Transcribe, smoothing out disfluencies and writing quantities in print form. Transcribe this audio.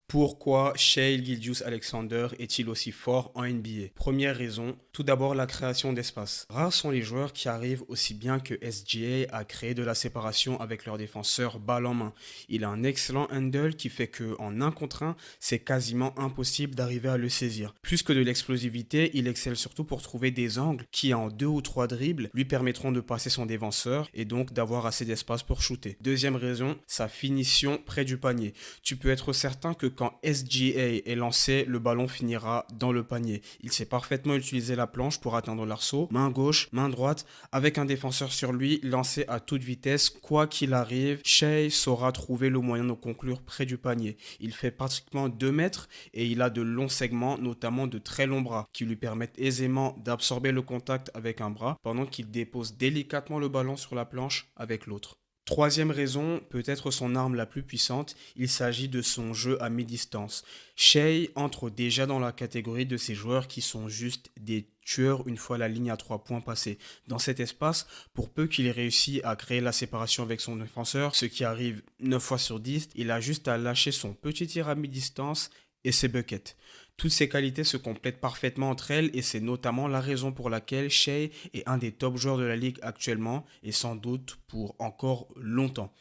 Pourquoi Shai Gilgeous-Alexander est-il aussi fort en NBA? Première raison, tout d'abord la création d'espace. Rares sont les joueurs qui arrivent aussi bien que SGA à créer de la séparation avec leurs défenseurs balle en main. Il a un excellent handle qui fait que en un contre un, c'est quasiment impossible d'arriver à le saisir. Plus que de l'explosivité, il excelle surtout pour trouver des angles qui en deux ou trois dribbles lui permettront de passer son défenseur et donc d'avoir assez d'espace pour shooter. Deuxième raison, sa finition près du panier. Tu peux être certain que quand SGA est lancé, le ballon finira dans le panier. Il sait parfaitement utiliser la planche pour atteindre l'arceau, main gauche, main droite, avec un défenseur sur lui, lancé à toute vitesse, quoi qu'il arrive, Shai saura trouver le moyen de conclure près du panier. Il fait pratiquement 2 mètres et il a de longs segments, notamment de très longs bras, qui lui permettent aisément d'absorber le contact avec un bras pendant qu'il dépose délicatement le ballon sur la planche avec l'autre. Troisième raison, peut-être son arme la plus puissante, il s'agit de son jeu à mi-distance. Shai entre déjà dans la catégorie de ces joueurs qui sont juste des tueurs une fois la ligne à 3 points passée. Dans cet espace, pour peu qu'il ait réussi à créer la séparation avec son défenseur, ce qui arrive 9 fois sur 10, il a juste à lâcher son petit tir à mi-distance et ses buckets. Toutes ces qualités se complètent parfaitement entre elles et c'est notamment la raison pour laquelle Shai est un des top joueurs de la ligue actuellement et sans doute pour encore longtemps.